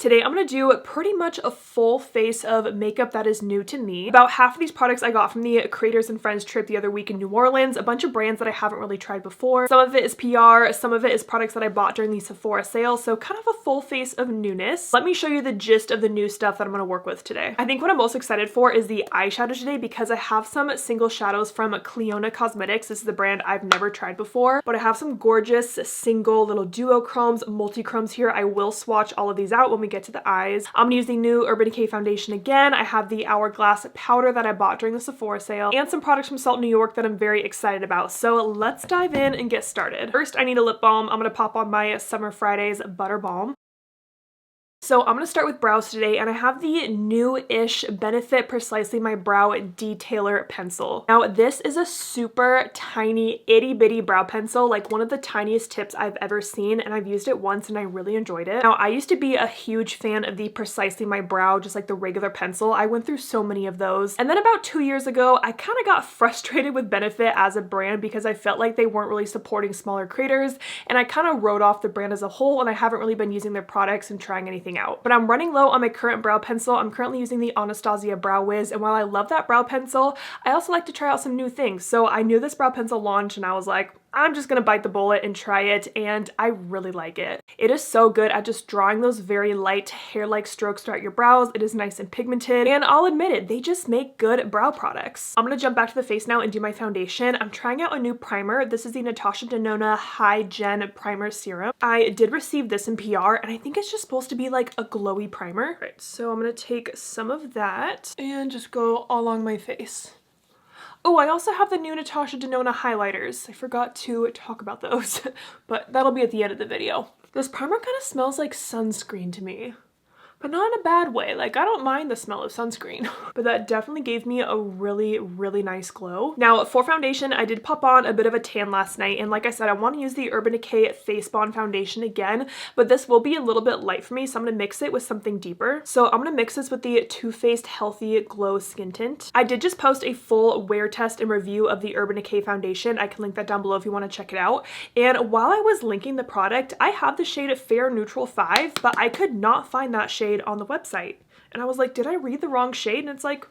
Today I'm going to do pretty much a full face of makeup that is new to me. About half of these products I got from the Creators and Friends trip the other week in New Orleans, a bunch of brands that I haven't really tried before. Some of it is PR, some of it is products that I bought during the Sephora sale, so kind of a full face of newness. Let me show you the gist of the new stuff that I'm going to work with today. I think what I'm most excited for is the eyeshadow today because I have some single shadows from Clionadh Cosmetics. This is the brand I've never tried before, but I have some gorgeous single little duochromes, multi-chromes here. I will swatch all of these out when we get to the eyes. I'm gonna use the new Urban Decay foundation again. I have the Hourglass powder that I bought during the Sephora sale and some products from Salt New York that I'm very excited about. So let's dive in and get started. First, I need a lip balm. I'm gonna pop on my Summer Fridays Butter Balm. So I'm going to start with brows today, and I have the new-ish Benefit Precisely My Brow Detailer pencil. Now this is a super tiny itty-bitty brow pencil, like one of the tiniest tips I've ever seen, and I've used it once and I really enjoyed it. Now I used to be a huge fan of the Precisely My Brow, just like the regular pencil. I went through so many of those. And then about 2 years ago, I kind of got frustrated with Benefit as a brand because I felt like they weren't really supporting smaller creators, and I kind of wrote off the brand as a whole, and I haven't really been using their products and trying anything out. But I'm running low on my current brow pencil. I'm currently using the Anastasia Brow Wiz, and while I love that brow pencil, I also like to try out some new things. So I knew this brow pencil launched and I was like, I'm just gonna bite the bullet and try it, and I really like it. It is so good at just drawing those very light hair-like strokes throughout your brows. It is nice and pigmented, and I'll admit it, they just make good brow products. I'm gonna jump back to the face now and do my foundation. I'm trying out a new primer. This is the Natasha Denona High Gen Primer Serum. I did receive this in PR, and I think it's just supposed to be like a glowy primer. Right, so I'm gonna take some of that and just go all along my face. Oh, I also have the new Natasha Denona highlighters. I forgot to talk about those, but that'll be at the end of the video. This primer kind of smells like sunscreen to me, but not in a bad way. Like, I don't mind the smell of sunscreen, but that definitely gave me a really nice glow. Now for foundation, I did pop on a bit of a tan last night, and like I said, I want to use the Urban Decay Face Bond foundation again, but this will be a little bit light for me, so I'm going to mix it with something deeper. So I'm going to mix this with the Too Faced Healthy Glow Skin Tint. I did just post a full wear test and review of the Urban Decay foundation. I can link that down below if you want to check it out. And while I was linking the product, I have the shade Fair Neutral 5, but I could not find that shade on the website, and I was like, did I read the wrong shade? And it's like,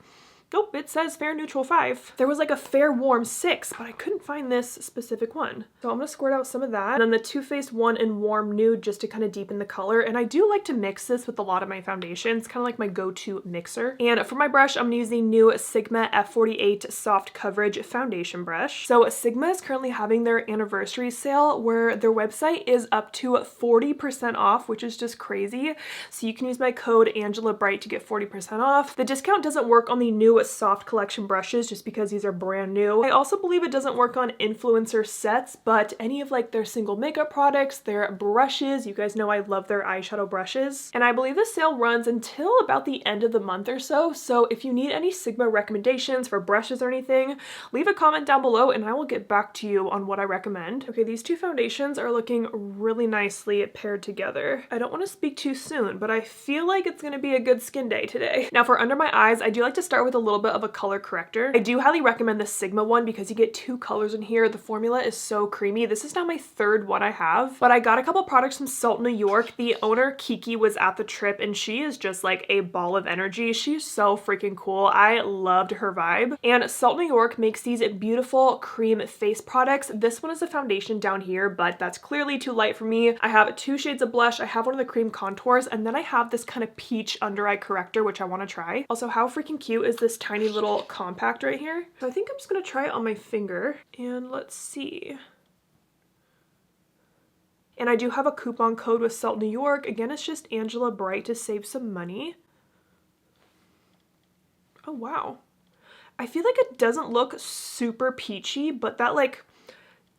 nope, it says Fair Neutral 5. There was like a Fair Warm 6, but I couldn't find this specific one. So I'm gonna squirt out some of that, and then the Too Faced one in Warm Nude just to kind of deepen the color. And I do like to mix this with a lot of my foundations, kind of like my go-to mixer. And for my brush, I'm gonna use the new Sigma F48 Soft Coverage Foundation Brush. So Sigma is currently having their anniversary sale where their website is up to 40% off, which is just crazy. So you can use my code ANGELABRIGHT to get 40% off. The discount doesn't work on the new soft collection brushes just because these are brand new. I also believe it doesn't work on influencer sets, but any of like their single makeup products, their brushes, you guys know I love their eyeshadow brushes. And I believe the sale runs until about the end of the month or so. So if you need any Sigma recommendations for brushes or anything, leave a comment down below and I will get back to you on what I recommend. Okay, these two foundations are looking really nicely paired together. I don't want to speak too soon, but I feel like it's going to be a good skin day today. Now for under my eyes, I do like to start with a little bit of a color corrector. I do highly recommend the Sigma one because you get two colors in here. The formula is so creamy. This is now my third one I have, but I got a couple products from Salt New York. The owner, Kiki, was at the trip and she is just like a ball of energy. She's so freaking cool. I loved her vibe. And Salt New York makes these beautiful cream face products. This one is a foundation down here, but that's clearly too light for me. I have two shades of blush. I have one of the cream contours, and then I have this kind of peach under eye corrector, which I want to try. Also, how freaking cute is this tiny little compact right here? So I think I'm just gonna try it on my finger, and let's see. And I do have a coupon code with Salt New York. Again, it's just ANGELABRIGHT to save some money. Oh wow. I feel like it doesn't look super peachy, but that like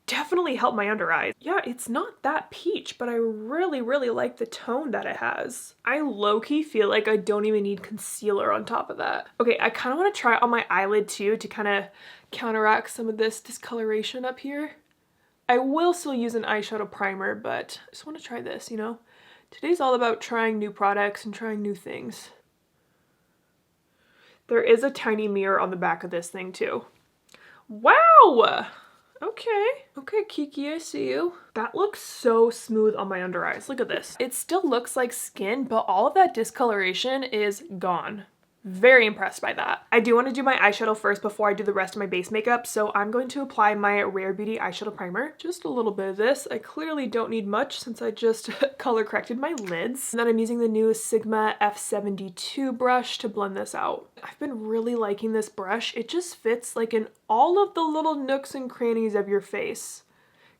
definitely helped my under eyes. Yeah, it's not that peach, but I really like the tone that it has. I low-key feel like I don't even need concealer on top of that. Okay, I kind of want to try it on my eyelid too to kind of counteract some of this discoloration up here. I will still use an eyeshadow primer, but I just want to try this, you know? Today's all about trying new products and trying new things. There is a tiny mirror on the back of this thing too. Wow! Okay. Okay, Kiki, I see you. That looks so smooth on my under eyes. Look at this. It still looks like skin, but all of that discoloration is gone. Very impressed by that. I do want to do my eyeshadow first before I do the rest of my base makeup, so I'm going to apply my Rare Beauty eyeshadow primer. Just a little bit of this. I clearly don't need much since I just color corrected my lids. And then I'm using the new Sigma F72 brush to blend this out. I've been really liking this brush. It just fits like in all of the little nooks and crannies of your face,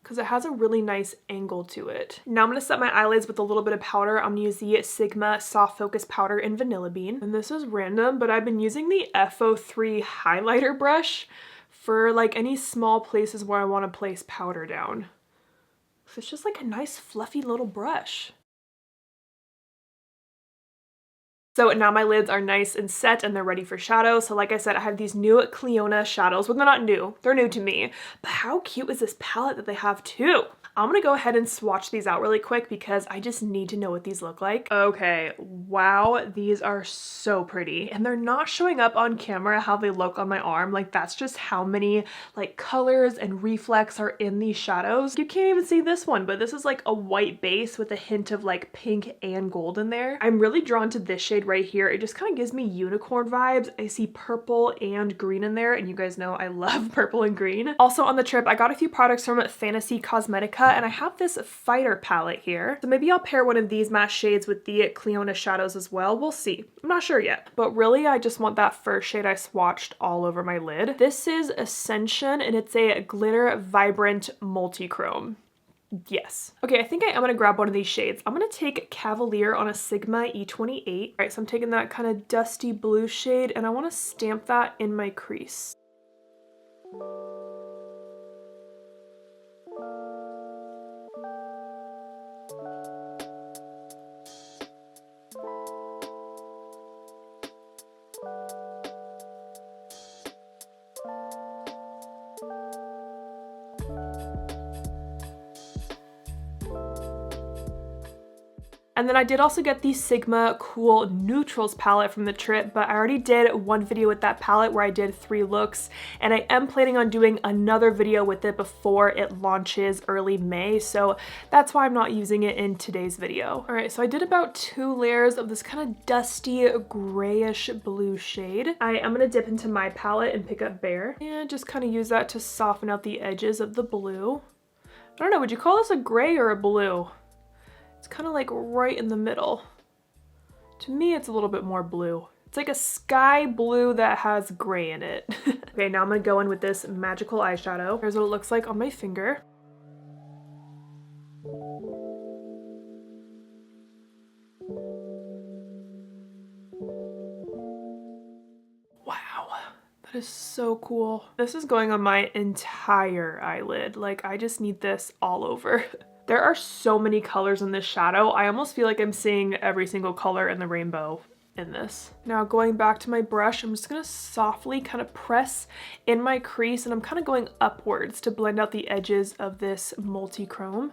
because it has a really nice angle to it. Now I'm going to set my eyelids with a little bit of powder. I'm going to use the Sigma Soft Focus Powder in Vanilla Bean. And this is random, but I've been using the F03 highlighter brush for like any small places where I want to place powder down. So it's just like a nice fluffy little brush. So now my lids are nice and set and they're ready for shadow. So like I said, I have these new Clionadh shadows. Well, they're not new. They're new to me. But how cute is this palette that they have too? I'm gonna go ahead and swatch these out really quick because I just need to know what these look like. Okay, wow, these are so pretty. And they're not showing up on camera how they look on my arm. Like that's just how many like colors and reflex are in these shadows. You can't even see this one, but this is like a white base with a hint of like pink and gold in there. I'm really drawn to this shade right here. It just kind of gives me unicorn vibes. I see purple and green in there, and you guys know I love purple and green. Also on the trip, I got a few products from Fantasy Cosmetica, and I have this fighter palette here. So maybe I'll pair one of these matte shades with the Clionadh shadows as well. We'll see. I'm not sure yet. But really, I just want that first shade I swatched all over my lid. This is Ascension, and it's a glitter vibrant multi-chrome. Yes. Okay, I think I am gonna grab one of these shades. I'm gonna take Cavalier on a Sigma E28. All right, so I'm taking that kind of dusty blue shade, and I wanna stamp that in my crease. And then I did also get the Sigma Cool Neutrals palette from the trip, but I already did one video with that palette where I did 3 looks, and I am planning on doing another video with it before it launches early May, so that's why I'm not using it in today's video. All right, so I did about 2 layers of this kind of dusty grayish blue shade. I am gonna dip into my palette and pick up Bare, and just kind of use that to soften out the edges of the blue. I don't know, would you call this a gray or a blue? It's kind of like right in the middle. To me, it's a little bit more blue. It's like a sky blue that has gray in it. Okay, now I'm gonna go in with this magical eyeshadow. Here's what it looks like on my finger. Wow, that is so cool. This is going on my entire eyelid. Like, I just need this all over. There are so many colors in this shadow. I almost feel like I'm seeing every single color in the rainbow in this. Now going back to my brush, I'm just gonna softly kind of press in my crease, and I'm kind of going upwards to blend out the edges of this multi-chrome.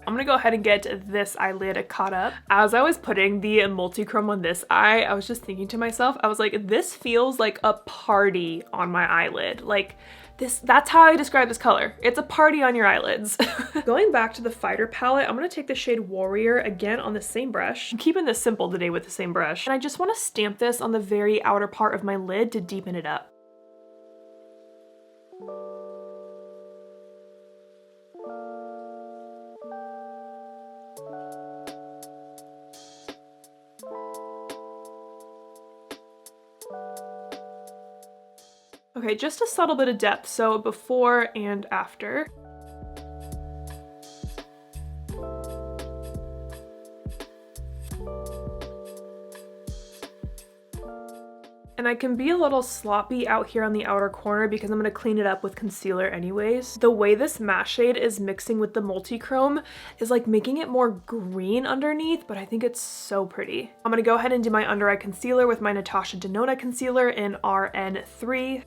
I'm gonna go ahead and get this eyelid caught up. As I was putting the multi-chrome on this eye, I was just thinking to myself, I was like, this feels like a party on my eyelid. Like that's how I describe this color. It's a party on your eyelids. Going back to the fighter palette, I'm gonna take the shade Warrior again on the same brush. I'm keeping this simple today with the same brush. And I just wanna stamp this on the very outer part of my lid to deepen it up. Okay, just a subtle bit of depth, so before and after. And I can be a little sloppy out here on the outer corner because I'm gonna clean it up with concealer anyways. The way this matte shade is mixing with the multi-chrome is like making it more green underneath, but I think it's so pretty. I'm gonna go ahead and do my under eye concealer with my Natasha Denona concealer in RN 3.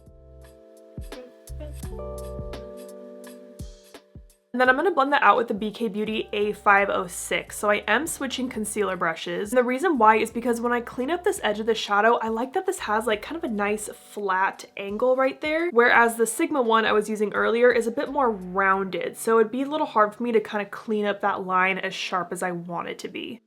And then I'm going to blend that out with the BK Beauty A506. So I am switching concealer brushes. And the reason why is because when I clean up this edge of the shadow, I like that this has like kind of a nice flat angle right there. Whereas the Sigma one I was using earlier is a bit more rounded. So it'd be a little hard for me to kind of clean up that line as sharp as I want it to be.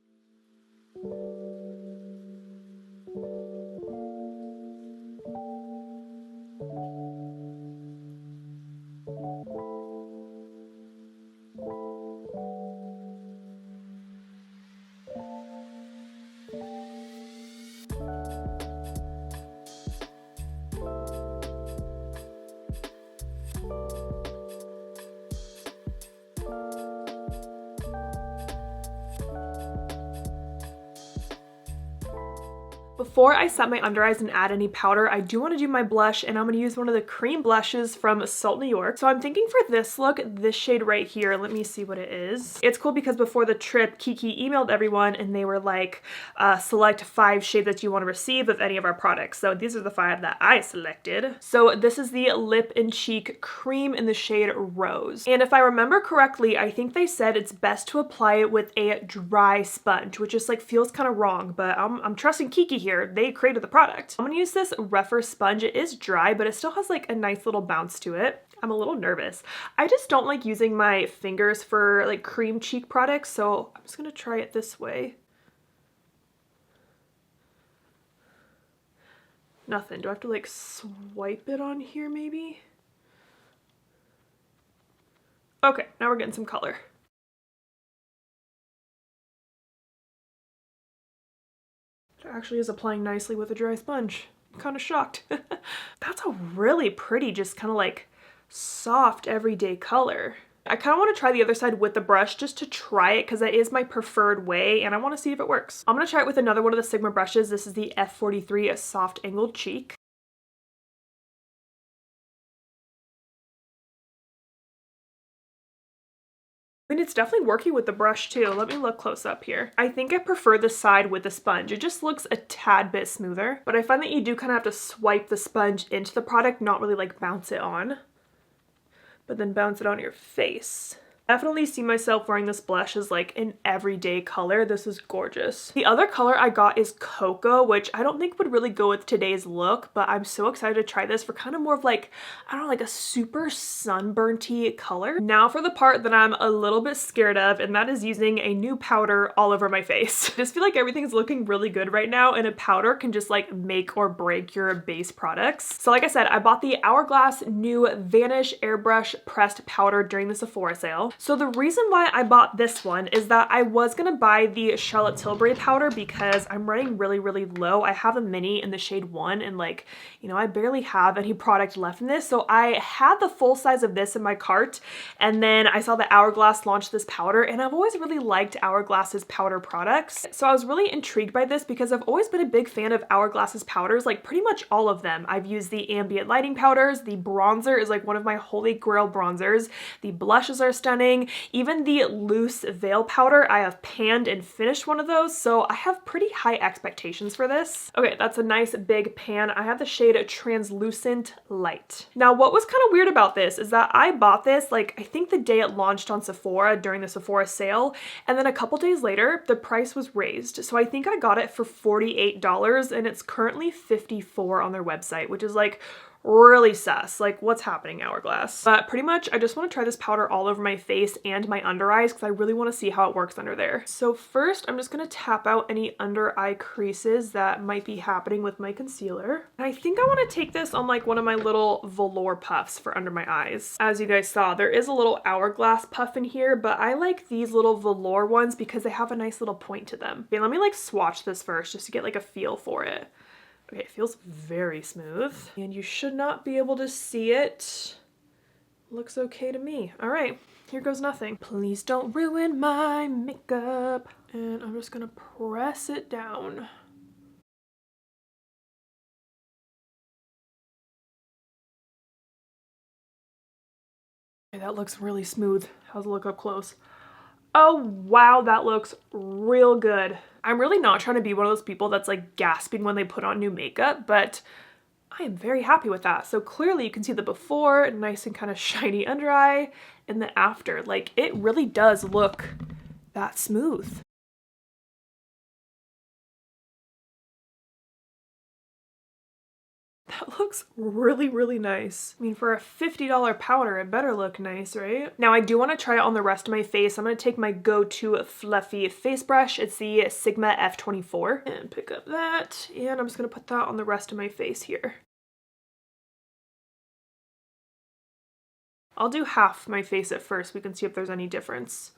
Before I set my under eyes and add any powder, I do want to do my blush, and I'm going to use one of the cream blushes from Salt New York. So I'm thinking for this look, this shade right here, let me see what it is. It's cool because before the trip, Kiki emailed everyone and they were like, select 5 shades that you want to receive of any of our products. So these are the 5 that I selected. So this is the Lip and Cheek Cream in the shade Rose. And if I remember correctly, I think they said it's best to apply it with a dry sponge, which just like feels kind of wrong, but I'm trusting Kiki here. They created the product. I'm gonna use this Rephr sponge. It is dry, but it still has like a nice little bounce to it. I'm a little nervous. I just don't like using my fingers for like cream cheek products, so I'm just gonna try it this way. Nothing. Do I have to like swipe it on here maybe? Okay, now we're getting some color. It actually is applying nicely with a dry sponge. I'm kind of shocked. That's a really pretty, just kind of like soft everyday color. I kind of want to try the other side with the brush just to try it because that is my preferred way and I want to see if it works. I'm going to try it with another one of the Sigma brushes. This is the F43 Soft Angled Cheek. And it's definitely working with the brush too. Let me look close up here. I think I prefer the side with the sponge. It just looks a tad bit smoother, but I find that you do kind of have to swipe the sponge into the product, not really like bounce it on, but then bounce it on your face. Definitely see myself wearing this blush as like an everyday color. This is gorgeous. The other color I got is Cocoa, which I don't think would really go with today's look, but I'm so excited to try this for kind of more of like, I don't know, like a super sunburnty color. Now for the part that I'm a little bit scared of, and that is using a new powder all over my face. I just feel like everything's looking really good right now, and a powder can just like make or break your base products. So like I said, I bought the Hourglass new Vanish Airbrush Pressed Powder during the Sephora sale. So the reason why I bought this one is that I was gonna buy the Charlotte Tilbury powder because I'm running really, really low. I have a mini in the shade 1 and like, you know, I barely have any product left in this. So I had the full size of this in my cart and then I saw that Hourglass launched this powder and I've always really liked Hourglass's powder products. So I was really intrigued by this because I've always been a big fan of Hourglass's powders, like pretty much all of them. I've used the ambient lighting powders, the bronzer is like one of my holy grail bronzers, the blushes are stunning. Even the loose veil powder, I have panned and finished one of those, so I have pretty high expectations for this. Okay, that's a nice big pan. I have the shade Translucent Light. Now, what was kind of weird about this is that I bought this, like, I think the day it launched on Sephora during the Sephora sale, and then a couple days later, the price was raised. So I think I got it for $48, and it's currently $54 on their website, which is like really sus. Like, what's happening, Hourglass? But pretty much I just want to try this powder all over my face and my under eyes because I really want to see how it works under there. So first I'm just going to tap out any under eye creases that might be happening with my concealer. And I think I want to take this on like one of my little velour puffs for under my eyes. As you guys saw, there is a little Hourglass puff in here, but I like these little velour ones because they have a nice little point to them. Okay, let me like swatch this first just to get like a feel for it. Okay, it feels very smooth and you should not be able to see it. Looks okay to me. All right, here goes nothing. Please don't ruin my makeup. And I'm just gonna press it down. Okay, that looks really smooth. How's it look up close? Oh wow, that looks real good. I'm really not trying to be one of those people that's like gasping when they put on new makeup, but I am very happy with that. So clearly you can see the before, nice and kind of shiny under eye, and the after. Like, it really does look that smooth. That looks really, really nice. I mean, for a $50 powder, it better look nice, right? Now, I do want to try it on the rest of my face. I'm going to take my go-to fluffy face brush. It's the Sigma F24. And pick up that, and I'm just going to put that on the rest of my face here. I'll do half my face at first. We can see if there's any difference.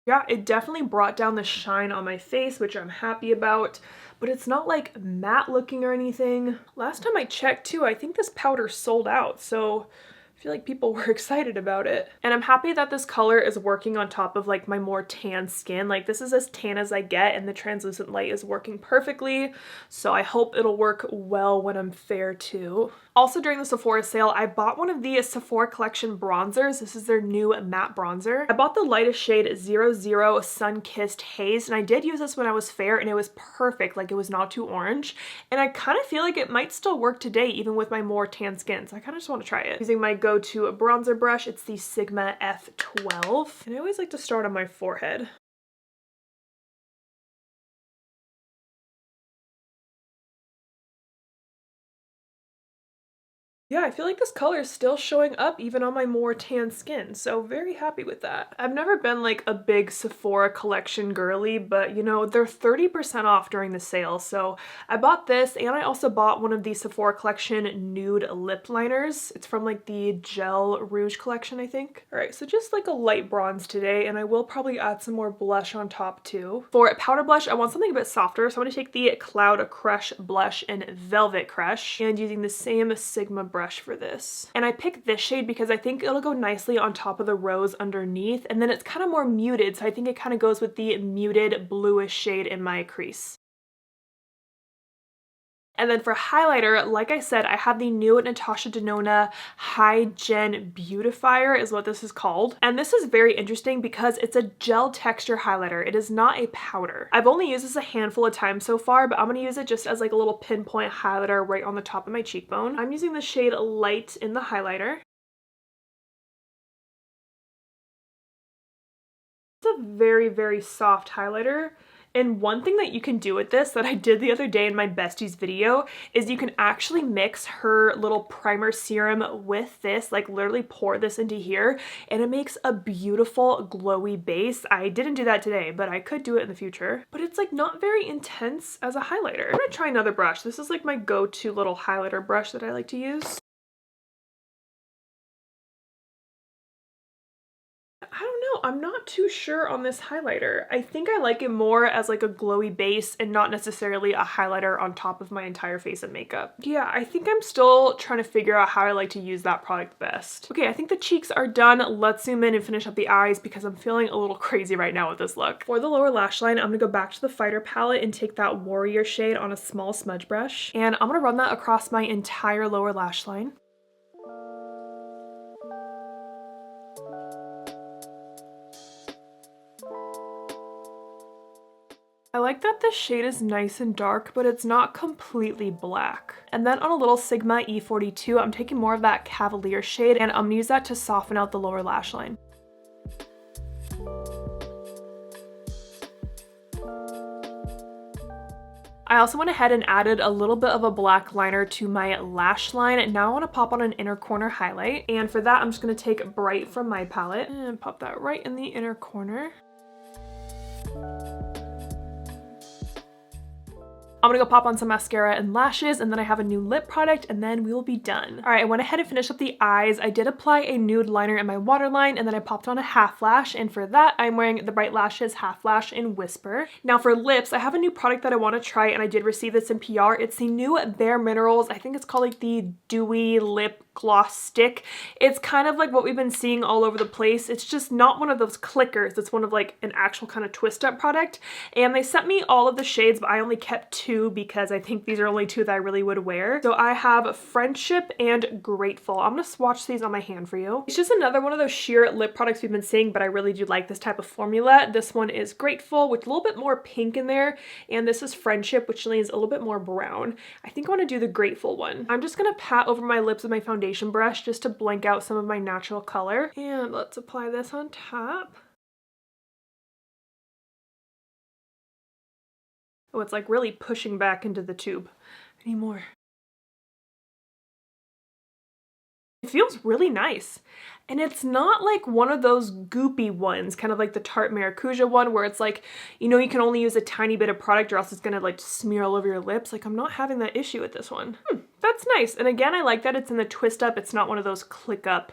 Yeah, it definitely brought down the shine on my face, which I'm happy about, but it's not like matte looking or anything. Last time I checked too, I think this powder sold out, so I feel like people were excited about it. And I'm happy that this color is working on top of like my more tan skin. Like, this is as tan as I get, and the translucent light is working perfectly, so I hope it'll work well when I'm fair too. Also, during the Sephora sale, I bought one of the Sephora collection bronzers. This is their new matte bronzer. I bought the lightest shade 00 Sun-Kissed Haze, and I did use this when I was fair, and it was perfect. Like, it was not too orange, and I kind of feel like it might still work today even with my more tan skin, so I kind of just want to try it. Using my go-to bronzer brush, it's the Sigma F12, and I always like to start on my forehead. Yeah, I feel like this color is still showing up even on my more tan skin, so very happy with that. I've never been like a big Sephora collection girly, but you know, they're 30% off during the sale, so I bought this, and I also bought one of the Sephora collection nude lip liners. It's from like the Gel Rouge collection, I think. Alright, so just like a light bronze today, and I will probably add some more blush on top too. For a powder blush, I want something a bit softer, so I'm going to take the Cloud Crush blush in Velvet Crush, and using the same Sigma brush for this. And I picked this shade because I think it'll go nicely on top of the rose underneath, and then it's kind of more muted, so I think it kind of goes with the muted bluish shade in my crease. And then for highlighter, like I said, I have the new Natasha Denona High Gen Beautifier is what this is called. And this is very interesting because it's a gel texture highlighter. It is not a powder. I've only used this a handful of times so far, but I'm going to use it just as like a little pinpoint highlighter right on the top of my cheekbone. I'm using the shade Light in the highlighter. It's a very, very soft highlighter. And one thing that you can do with this that I did the other day in my besties video is you can actually mix her little primer serum with this, like literally pour this into here, and it makes a beautiful glowy base. I didn't do that today, but I could do it in the future. But it's like not very intense as a highlighter. I'm gonna try another brush. This is like my go-to little highlighter brush that I like to use. I don't know, I'm not too sure on this highlighter. I think I like it more as like a glowy base and not necessarily a highlighter on top of my entire face of makeup. Yeah, I think I'm still trying to figure out how I like to use that product best. Okay, I think the cheeks are done. Let's zoom in and finish up the eyes because I'm feeling a little crazy right now with this look. For the lower lash line, I'm gonna go back to the Fighter palette and take that Warrior shade on a small smudge brush, and I'm gonna run that across my entire lower lash line. I like that the shade is nice and dark, but it's not completely black. And then on a little Sigma E42, I'm taking more of that Cavalier shade, and I'm gonna use that to soften out the lower lash line. I also went ahead and added a little bit of a black liner to my lash line. Now I want to pop on an inner corner highlight, and for that I'm just going to take Bright from my palette and pop that right in the inner corner. I'm gonna go pop on some mascara and lashes, and then I have a new lip product, and then we will be done. All right, I went ahead and finished up the eyes. I did apply a nude liner in my waterline, and then I popped on a half lash, and for that, I'm wearing the Bright Lashes half lash in Whisper. Now for lips, I have a new product that I want to try, and I did receive this in PR. It's the new Bare Minerals, I think it's called like the Dewy Lip gloss stick. It's kind of like what we've been seeing all over the place. It's just not one of those clickers. It's one of like an actual kind of twist up product. And they sent me all of the shades, but I only kept 2 because I think these are only 2 that I really would wear. So I have Friendship and Grateful. I'm gonna swatch these on my hand for you. It's just another one of those sheer lip products we've been seeing, but I really do like this type of formula. This one is Grateful with a little bit more pink in there, and this is Friendship, which leans a little bit more brown. I think I want to do the Grateful one. I'm just gonna pat over my lips with my foundation brush just to blank out some of my natural color. And let's apply this on top. Oh, it's like really pushing back into the tube. I need more. It feels really nice. And it's not like one of those goopy ones, kind of like the Tarte Maracuja one where it's like, you know, you can only use a tiny bit of product or else it's gonna like smear all over your lips. Like I'm not having that issue with this one. That's nice. And again, I like that it's in the twist up. It's not one of those click up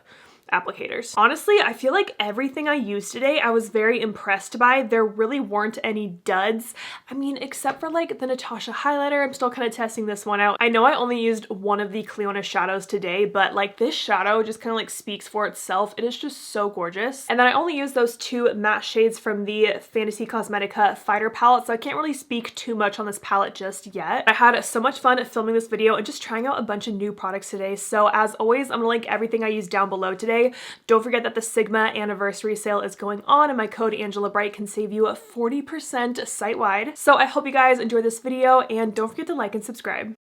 applicators. Honestly, I feel like everything I used today I was very impressed by. There really weren't any duds. I mean, except for like the Natasha highlighter. I'm still kind of testing this one out. I know I only used one of the Clionadh shadows today, but like this shadow just kind of like speaks for itself. It is just so gorgeous. And then I only used those 2 matte shades from the Fantasy Cosmetica Fighter palette, so I can't really speak too much on this palette just yet. I had so much fun filming this video and just trying out a bunch of new products today. So as always, I'm gonna link everything I used down below today. Don't forget that the Sigma anniversary sale is going on and my code ANGELABRIGHT can save you 40% site-wide. So I hope you guys enjoyed this video and don't forget to like and subscribe.